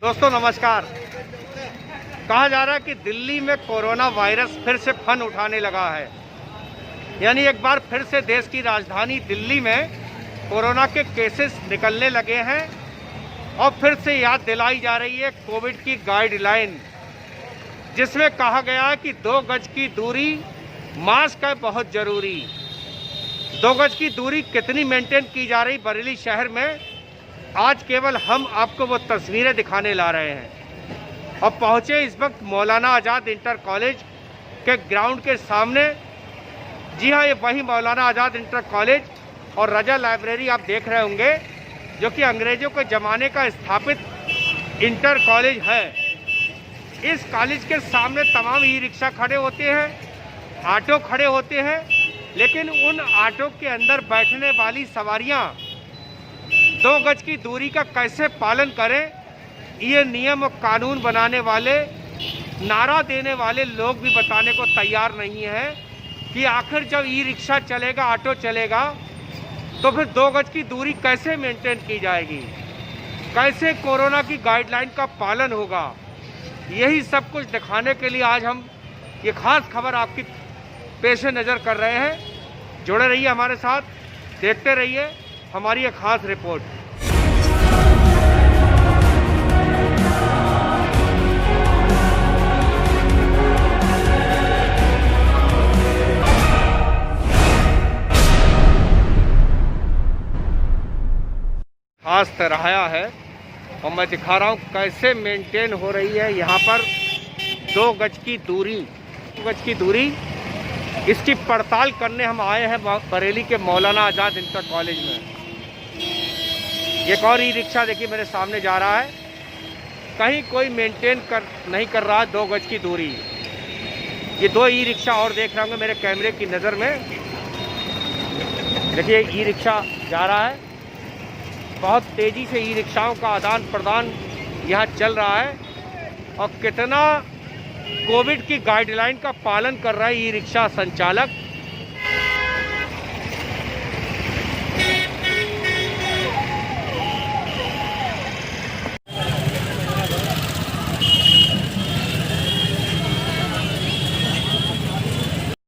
दोस्तों नमस्कार। कहा जा रहा है कि दिल्ली में कोरोना वायरस फिर से फन उठाने लगा है। यानी एक बार फिर से देश की राजधानी दिल्ली में कोरोना के केसेस निकलने लगे हैं और फिर से याद दिलाई जा रही है कोविड की गाइडलाइन, जिसमें कहा गया है कि 2 गज की दूरी, मास्क है बहुत ज़रूरी। 2 गज की दूरी कितनी मेंटेन की जा रही बरेली शहर में, आज केवल हम आपको वो तस्वीरें दिखाने ला रहे हैं। और पहुँचे इस वक्त मौलाना आज़ाद इंटर कॉलेज के ग्राउंड के सामने। जी हाँ, ये वही मौलाना आज़ाद इंटर कॉलेज और रजा लाइब्रेरी आप देख रहे होंगे, जो कि अंग्रेज़ों के ज़माने का स्थापित इंटर कॉलेज है। इस कॉलेज के सामने तमाम ई रिक्शा खड़े होते हैं, ऑटो खड़े होते हैं, लेकिन उन ऑटो के अंदर बैठने वाली सवारियाँ 2 गज की दूरी का कैसे पालन करें, ये नियम और कानून बनाने वाले, नारा देने वाले लोग भी बताने को तैयार नहीं है कि आखिर जब ई रिक्शा चलेगा, ऑटो चलेगा, तो फिर 2 गज की दूरी कैसे मेंटेन की जाएगी, कैसे कोरोना की गाइडलाइन का पालन होगा। यही सब कुछ दिखाने के लिए आज हम ये खास खबर आपकी पेश नज़र कर रहे हैं। जुड़े रहिए हमारे साथ, देखते रहिए हमारी एक खास रिपोर्ट। खास तरह है और मैं दिखा रहा हूँ कैसे मेंटेन हो रही है यहाँ पर 2 गज की दूरी। 2 गज की दूरी, इसकी पड़ताल करने हम आए हैं बरेली के मौलाना आज़ाद इंटर कॉलेज में। एक और ई रिक्शा देखिए मेरे सामने जा रहा है, कहीं कोई मेंटेन नहीं कर रहा 2 गज की दूरी। ये 2 ई रिक्शा और देख रहे होंगे मेरे कैमरे की नज़र में। देखिए ई रिक्शा जा रहा है, बहुत तेज़ी से ई रिक्शाओं का आदान प्रदान यहाँ चल रहा है और कितना कोविड की गाइडलाइन का पालन कर रहा है ई रिक्शा संचालक।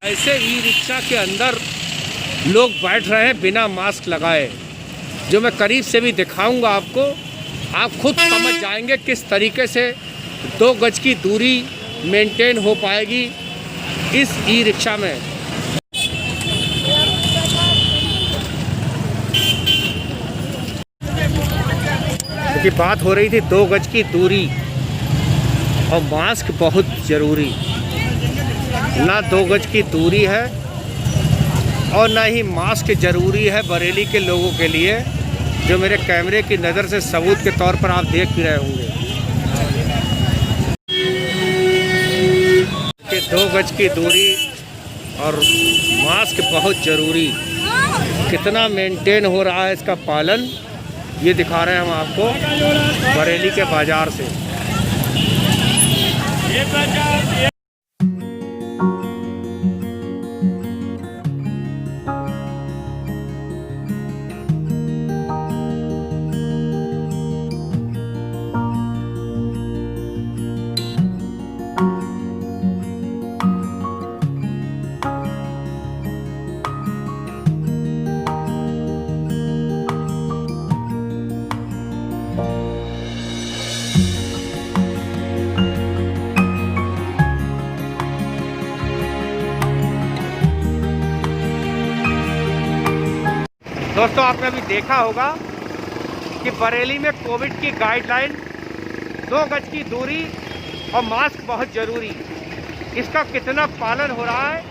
ऐसे ई रिक्शा के अंदर लोग बैठ रहे हैं बिना मास्क लगाए, जो मैं करीब से भी दिखाऊंगा आपको। आप खुद समझ जाएंगे किस तरीके से 2 गज की दूरी मेंटेन हो पाएगी इस ई रिक्शा में। क्योंकि बात हो रही थी 2 गज की दूरी और मास्क बहुत ज़रूरी। ना 2 गज की दूरी है और ना ही मास्क ज़रूरी है बरेली के लोगों के लिए, जो मेरे कैमरे की नज़र से सबूत के तौर पर आप देख भी रहे होंगे कि 2 गज की दूरी और मास्क बहुत ज़रूरी। कितना मेंटेन हो रहा है इसका पालन, ये दिखा रहे हैं हम आपको बरेली के बाज़ार से। दोस्तों आपने अभी देखा होगा कि बरेली में कोविड की गाइडलाइन 2 गज की दूरी और मास्क बहुत ज़रूरी, इसका कितना पालन हो रहा है,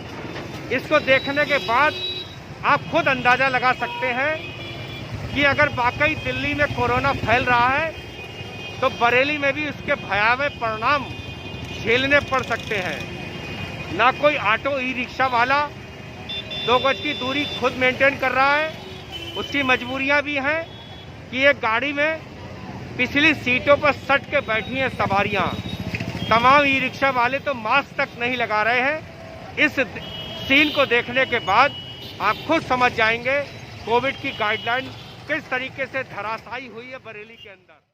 इसको देखने के बाद आप खुद अंदाज़ा लगा सकते हैं कि अगर वाकई दिल्ली में कोरोना फैल रहा है तो बरेली में भी उसके भयावह परिणाम झेलने पड़ सकते हैं। ना कोई ऑटो ई रिक्शा वाला 2 गज की दूरी खुद मेंटेन कर रहा है, उसकी मजबूरियां भी हैं कि एक गाड़ी में पिछली सीटों पर सट के बैठी हैं सवारियां। तमाम ई रिक्शा वाले तो मास्क तक नहीं लगा रहे हैं। इस सीन को देखने के बाद आप खुद समझ जाएंगे कोविड की गाइडलाइन किस तरीके से धराशायी हुई है बरेली के अंदर।